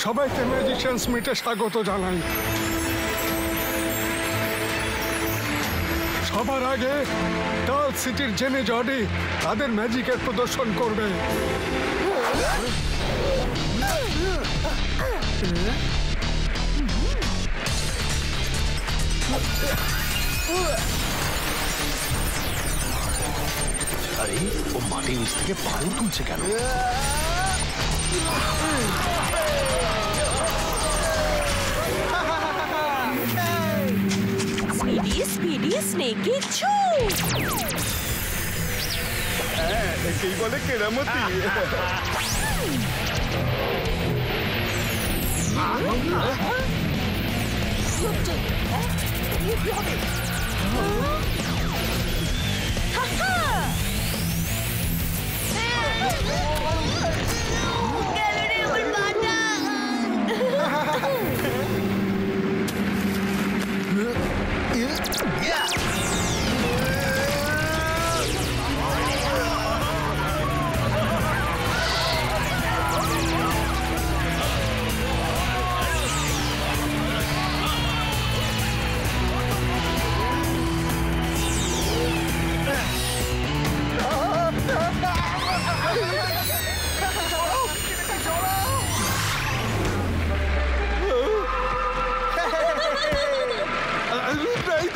সবাইকে ম্যাজিশিয়ানস মিটে স্বাগত জানাই। সবার আগে ডাল সিটির জেনে জডি তাদের ম্যাজিকের প্রদর্শন করবে। আরে ও মাটির নিচ থেকে বালু তুলছে কেন? স্পিডি স্পিডি স্নেকি ছু। একেই বলে কেরামতি।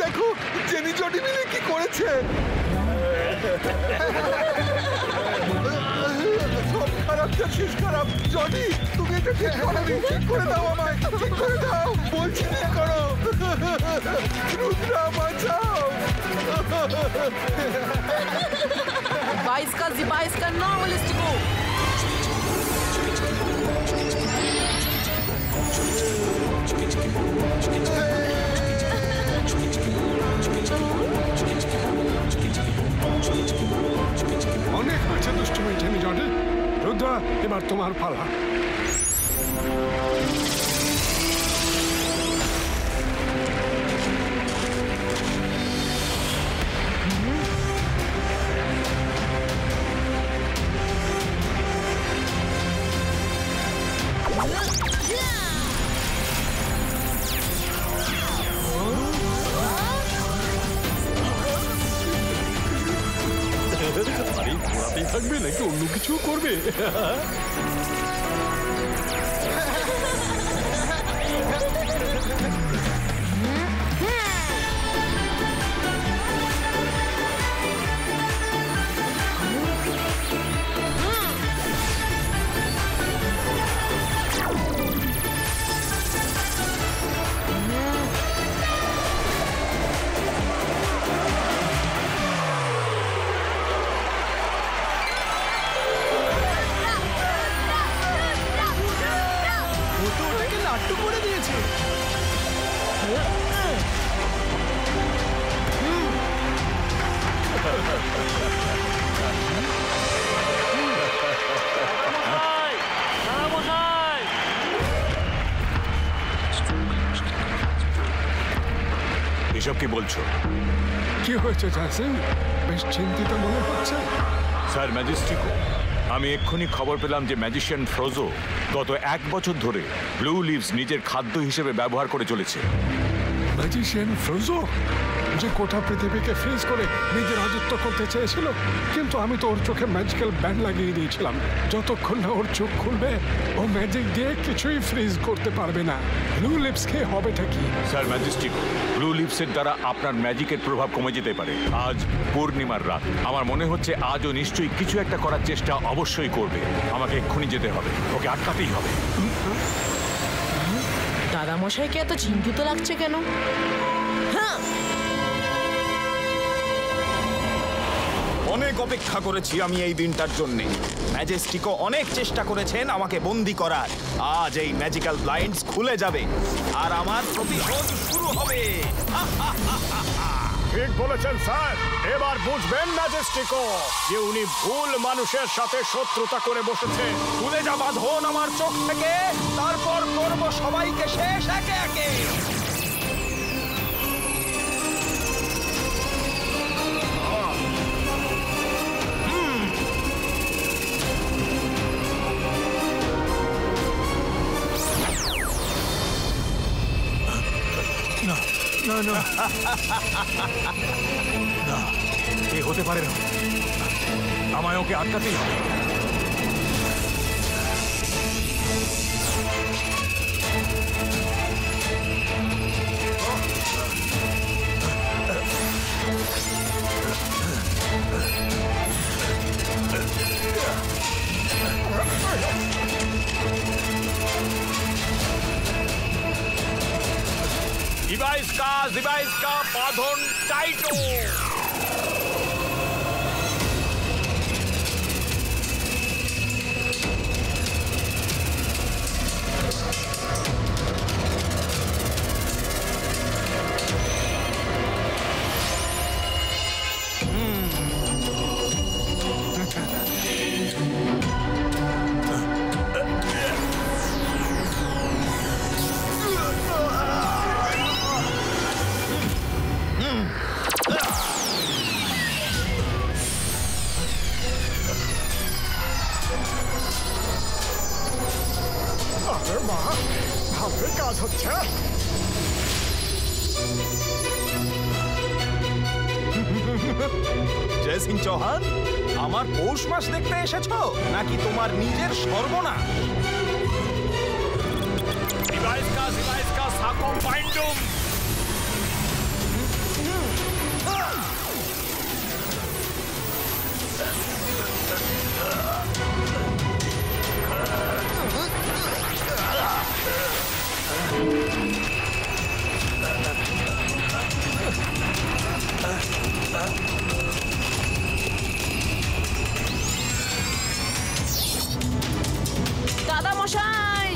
দেখো জেনি জডি মিলে কি করেছে। সব খারাপটা শেষ খারাপ। জডি তুমি এটা ঠিক করোনি, ঠিক করে দাও আমায়, ঠিক করে দাও বলছি, ঠিক করো। রুদ্রা বাঁচাও। 22 का नॉर्मलिस्टिको। অনেক হয়েছে দুষ্টুমি জেনি জডি। রুদ্রা, এবার তোমার পালা। আরে ঘোরাতেই থাকবে নাকি অন্য কিছু করবে? এসব কি বলছো? কি হয়েছে জাসিন? বেশ চিন্তিত মনে হচ্ছে। স্যার ম্যাজিস্ট্রিকো, আমি এক্ষুনি খবর পেলাম যে ম্যাজিশিয়ান ফ্রোজো গত 1 বছর ধরে ব্লু লিভস নিজের খাদ্য হিসেবে ব্যবহার করে চলেছে। ম্যাজিশিয়ান ফ্রোজো যে গোটা পৃথিবীকে ফ্রিজ করে নিজের রাজত্ব করতে চেয়েছিল, কিন্তু আমি তো ওর চোখে ম্যাজিক্যাল ব্যান্ড লাগিয়ে দিয়েছিলাম। যতক্ষণ না ওর চোখ খুলবে ও ম্যাজিক দিয়ে কিছুই ফ্রিজ করতে পারবে না। ব্লু লিভস খেয়ে হবেটা কি? স্যার ম্যাজিস্ট্রিকো, ব্লু লিভসের দ্বারা আপনার ম্যাজিকের প্রভাব কমে যেতে পারে। আজ পূর্ণিমার রাত, আমার মনে হচ্ছে আজও নিশ্চয়ই কিছু একটা করার চেষ্টা অবশ্যই করবে। আমাকে এক্ষুনি যেতে হবে, ওকে আটকাতেই হবে। দাদামশাইকে এত চিন্তিত লাগছে কেন? অনেক অপেক্ষা করেছি আমি এই দিনটার জন্যে। ম্যাজেস্টিকো অনেক চেষ্টা করেছেন আমাকে বন্দি করার। আজ এই ম্যাজিক্যাল ব্লাইন্ডস খুলে যাবে আর আমার প্রতিশোধ শুরু হবে। ঠিক বলেছেন স্যার। এবার বুঝবেন ম্যাজেস্টিকো যে উনি ভুল মানুষের সাথে শত্রুতা করে বসেছেন। খুলে যা বাঁধন আমার চোখ থেকে, তারপর করব সবাইকে শেষ একে একে। না না না, এ হতে পারে না। আমায় ওকে আটকাতেই হবে। জিভাইস্কা বাঁধন টাইটো। কাজ হচ্ছে। জয় সিং চৌহান, আমার পৌষ মাস দেখতে এসেছো নাকি তোমার নিজের সর্বনাশ? জিভাইস্কা সাকুম বাইন্ডুম। দাদা মশাই,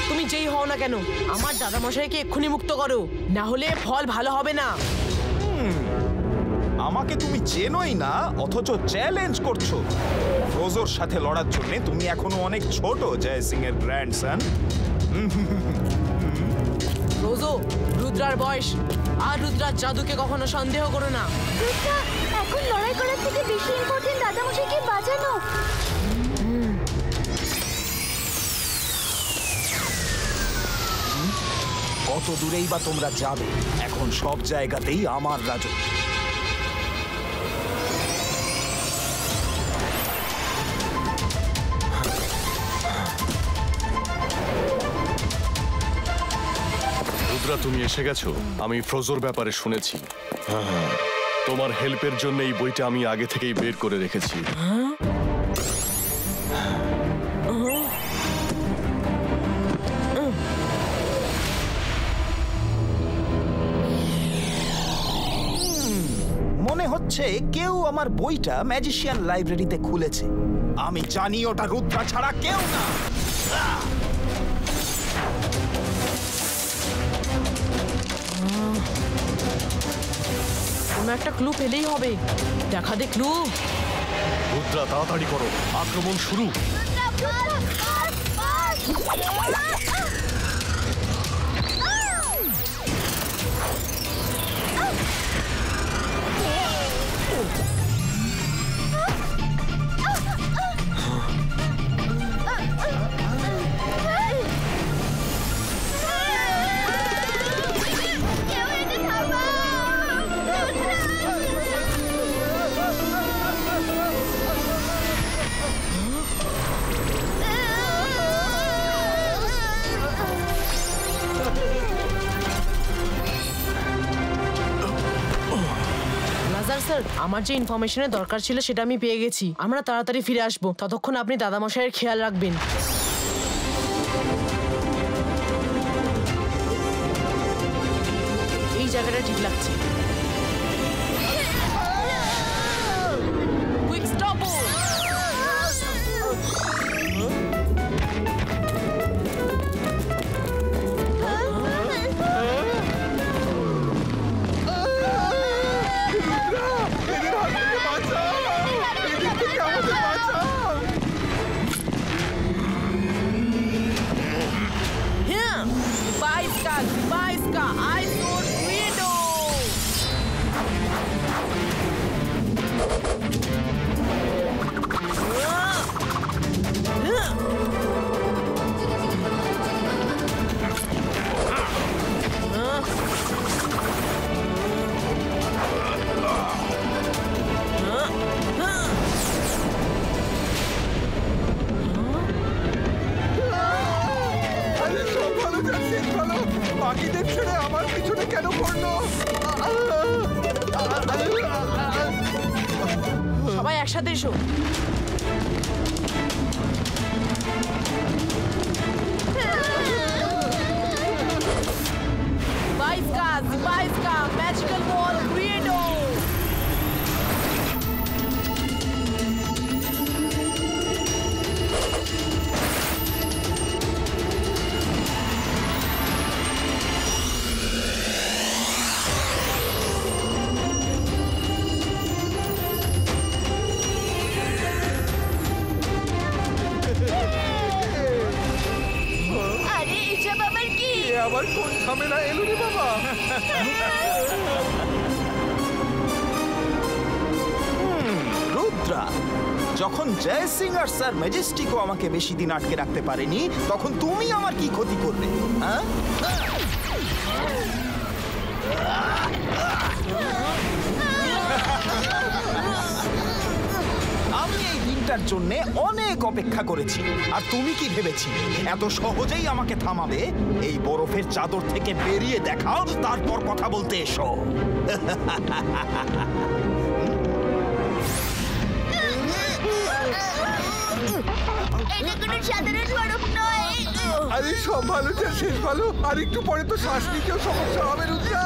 তুমি যেই হও না কেন আমার দাদা মশাইকে এক্ষুনি মুক্ত করো, না হলে ফল ভালো হবে না। আমাকে তুমি চেনোই না অথচ চ্যালেঞ্জ করছো। ফ্রোজোর সাথে লড়ার জন্য তুমি এখনো অনেক ছোট জয় সিং এর গ্র্যান্ডসন। রোজো, রুদ্রার বয়স আর রুদ্রার জাদুকে কখনো সন্দেহ করো না। রুদ্রা, এখন লড়াই করার থেকে বেশি ইম্পর্টেন্ট দাদামশাইকে বাঁচানো। কত দূরেই বা তোমরা যাবে, এখন সব জায়গাতেই আমার রাজত্ব। রুদ্রা, তুমি এসে গেছো। আমি ফ্রোজোর ব্যাপারে শুনেছি। তোমার হেল্পের জন্য এই বইটা আমি আগে থেকেই বের করে রেখেছি। মনে হচ্ছে কেউ আমার বইটা ম্যাজিশিয়ান লাইব্রেরিতে খুলেছে। আমি জানি ওটা রুদ্রা ছাড়া কেউ না। কোনো একটা ক্লু পেলেই হবে। দেখা দে ক্লু। রুদ্রা, তাড়াতাড়ি করো, আক্রমণ শুরু। স্যার, আমার যে ইনফরমেশনের দরকার ছিল সেটা আমি পেয়ে গেছি। আমরা তাড়াতাড়ি ফিরে আসবো, ততক্ষণ আপনি দাদামশাইয়ের খেয়াল রাখবেন। এই জায়গাটা ঠিক লাগছে। Quick stop. বাকিদের ছেড়ে আমার পিছনে কেন পড়লো? সবাই একসাথে এসো। Zibaiska, magical wall creator. আরে এসব আবার কি? আবার কোন ঝামেলা এলো রে বাবা? রুদ্রা, যখন জয় সিং আর স্যার ম্যাজেস্টিকও আমাকে বেশি দিন আটকে রাখতে পারেনি, তখন তুমি আমার কি ক্ষতি করবে? হ্যাঁ, আমি এই দিনটার জন্য অনেক অপেক্ষা করেছি। আর তুমি কি ভেবেছিলে এত সহজেই আমাকে থামাবে? এই বরফের চাদর থেকে বেরিয়ে দেখাও, তারপর কথা বলতে এসো। এটা কোনো সাধারণ বরফ নয়। আরে সব ভালো যা শেষ ভালো, আর একটু পরে তো শ্বাস নিতেও সমস্যা হবে রুদ্রা।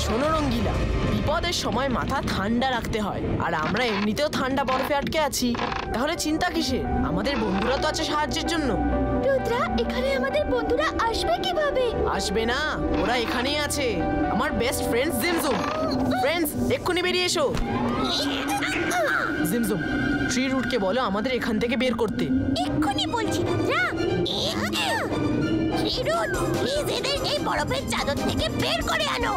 শোনো রঙ্গিলা, বিপদের সময় মাথা ঠান্ডা রাখতে হয়। আর আমরা এমনিতেও ঠান্ডা বরফে আটকে আছি, তাহলে চিন্তা কিসের? আমাদের বন্ধুরা তো আছে সাহায্যের জন্য। রুদ্রা, এখানে আমাদের বন্ধুরা আসবে কিভাবে? আসবে না, ওরা এখানেই আছে। আমার বেস্ট ফ্রেন্ডস জিমজুম। ফ্রেন্ডস, এক্ষুনি বেরিয়ে এসো। জিমজুম, ট্রি রুটকে বলো আমাদের এখান থেকে বের করতে। এক্ষুনি বলছি রুদ্রা। শ্রীরুট, প্লিজ এদের এই বরফের চাদর থেকে বের করে আনো।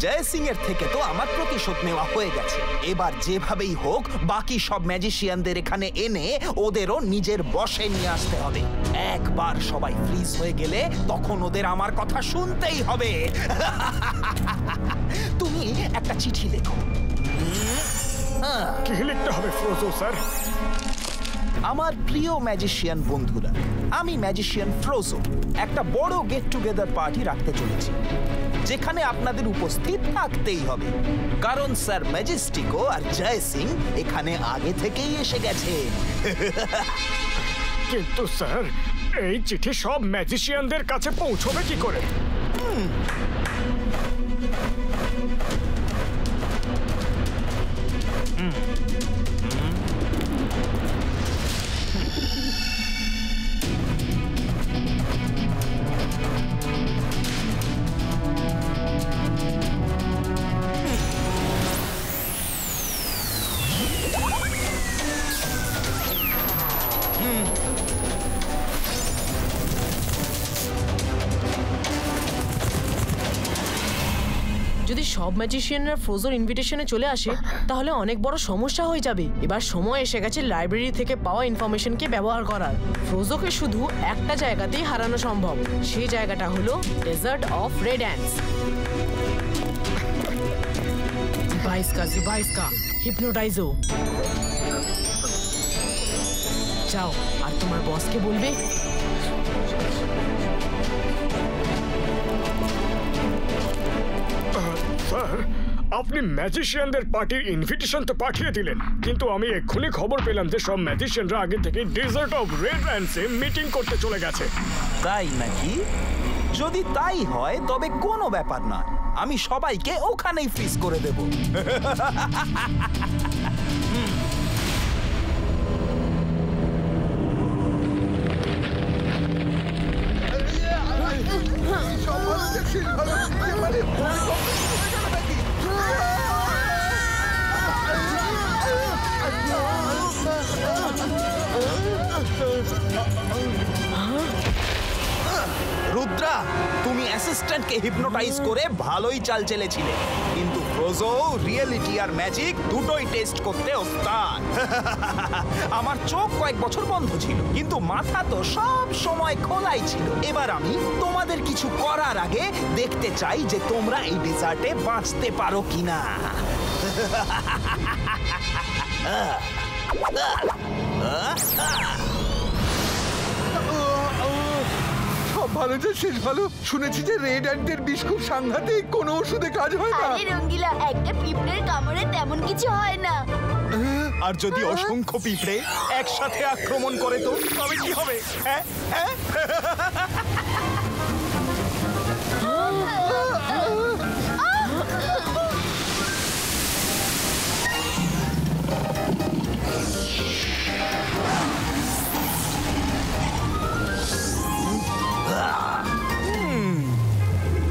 জয় সিং এর থেকে তো আমার প্রতিশোধ নেওয়া হয়ে গেছে। এবার যেভাবেই হোক বাকি সব ম্যাজিশিয়ানদের এখানে এনে ওদেরও নিজের বশে নিয়ে আসতে হবে। একবার সবাই ফ্রিজ হয়ে গেলে তখন ওদের আমার কথা শুনতেই হবে। তুমি একটা চিঠি লেখো। কি লিখতে হবে ফ্রোজো স্যার? আমার প্রিয় ম্যাজিশিয়ান বন্ধুরা, আমি ম্যাজিশিয়ান ফ্রোজো একটা বড় গেট টুগেদার পার্টি রাখতে চলেছি, যেখানে আপনাদের উপস্থিত থাকতেই হবে। কারণ স্যার ম্যাজেস্টিকো আর জয় সিং এখানে আগে থেকেই এসে গেছে। কিন্তু স্যার, এই চিঠি সব ম্যাজিশিয়ানদের কাছে পৌঁছবে কি করে? যদি সব ম্যাজিশিয়ানরা ফ্রোজোর ইনভিটেশনে চলে আসে, তাহলে অনেক বড় সমস্যা হয়ে যাবে। এবার সময় এসে গেছে লাইব্রেরি থেকে পাওয়া ইনফরমেশনকে ব্যবহার করার। ফ্রোজোকে শুধু একটা জায়গাতেই হারানো সম্ভব, সেই জায়গাটা হলো ডেজার্ট অফ রেড অ্যান্টস। জিবাইস্কা, হিপনোটাইজো। যাও আর তোমার বসকে বলবে স্যার, আপনি ম্যাজিশিয়ানদের পার্টির ইনভিটেশন তো পাঠিয়ে দিলেন, কিন্তু আমি এক্ষুনি খবর পেলাম যে সব ম্যাজিশিয়ানরা আগে থেকে ডেজার্ট অফ রেড ল্যান্ডসে মিটিং করতে চলে গেছে। তাই নাকি? যদি তাই হয় তবে কোনো ব্যাপার না, আমি সবাইকে ওখানেই ফ্রিজ করে দেব। সব ভালো যা শেষ ভালো, মানে রুদ্রা, তুমি অ্যাসিস্ট্যান্টকে হিপনোটাইজ করে ভালোই চাল চেলেছিলে, কিন্তু ফ্রোজো রিয়েলিটি আর ম্যাজিক দুটোই টেস্ট করতে ওস্তাদ। আমার চোখ কয়েক বছর বন্ধ ছিল, কিন্তু মাথা তো সব সময় খোলাই ছিল। এবার আমি তোমাদের কিছু করার আগে দেখতে চাই যে তোমরা এই ডেজার্টে বাঁচতে পারো কিনা। সব ভালো যে শেষ ভালো। শুনেছি যে রেড অ্যান্টের বিষ খুব সাংঘাতিক, কোনো ওষুধে কাজ হয় না। আরে রঙ্গিলা, একটা পিঁপড়ের কামড়ে তেমন কিছু হয় না। আর যদি অসংখ্য পিঁপড়ে একসাথে আক্রমণ করে তো তবে কি হবে? হ্যাঁ হ্যাঁ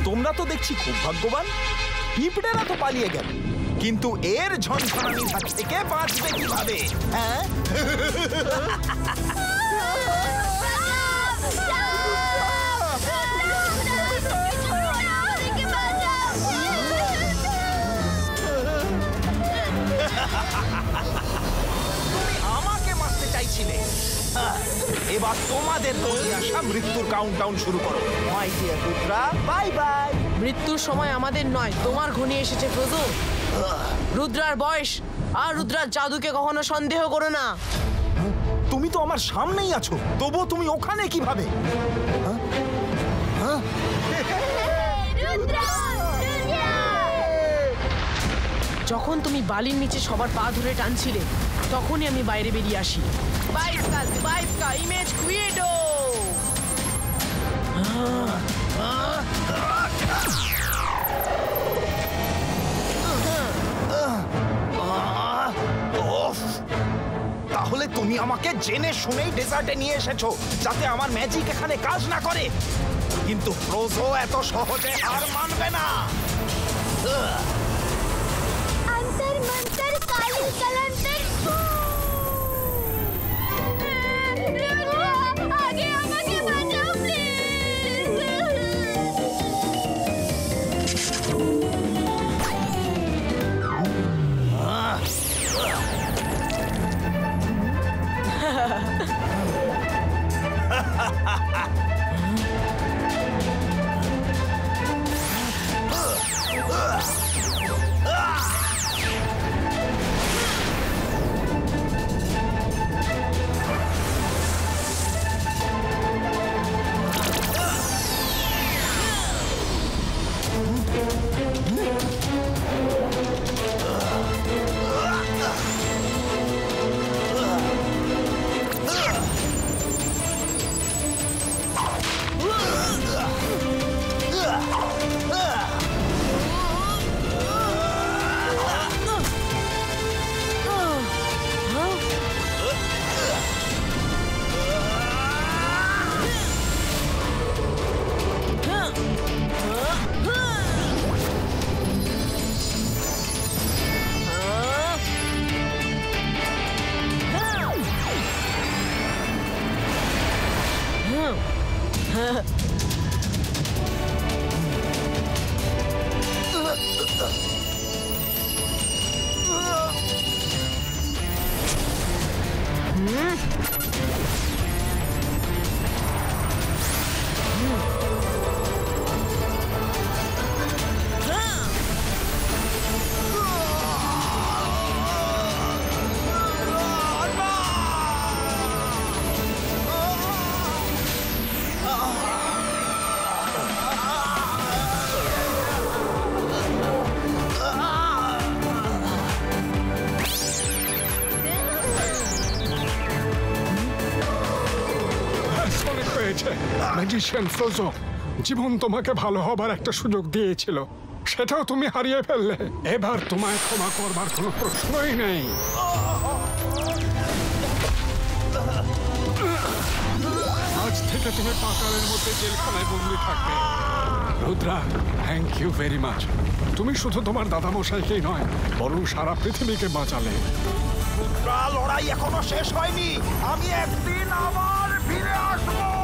তোমরা তো দেখছি খুব ভাগ্যবান। পিঁপড়েরা তো পালিয়ে গেল, কিন্তু এর ঝনঝনানির হাত থেকে বাঁচবে কিভাবে? হ্যাঁ তুমি আমাকে মারতে চাইছিলে। এবার তোমাদের তৈরি আসা মৃত্যুর কাউন্টডাউন শুরু করো। My dear Rudra, bye bye. মৃত্যুর সময় আমাদের নয়, তোমার ঘনিয়ে এসেছে ফ্রোজো। রুদ্রার বয়স আর রুদ্রার জাদুকে কখনো সন্দেহ করো না। তুমি তো আমার সামনেই আছো, তবুও তুমি ওখানে কিভাবে? যখন তুমি বালির নিচে সবার পা ধরে টানছিলে, তখনই আমি বাইরে বেরিয়ে আসি। বাইফকা ইমেজ ক্রিয়েটো। তাহলে তুমি আমাকে জেনে শুনেই ডেজার্টে নিয়ে এসেছো যাতে আমার ম্যাজিক এখানে কাজ না করে। কিন্তু ফ্রোজো এত সহজে হার মানবে না। अंतर मंतर काली कलंतर आगे আমাকে বাঁচাও ম্যাজিশিয়ান ফ্রোজো, জীবন তোমাকে ভালো হবার একটা সুযোগ দিয়েছিল, সেটাও তুমি হারিয়ে ফেললে। এবার তোমায় ক্ষমা করবার কোনো প্রশ্নই নেই। আজ থেকে তুমি পাতালের মধ্যে জেলখানায় বন্দী থাকবে। Rudra, thank you very much. তুমি শুধু তোমার দাদামশাইকেই নয়, বরং সারা পৃথিবীকে বাঁচালে। লড়াই এখনো শেষ হয়নি, আমি একদিন আবার ফিরে আসবো।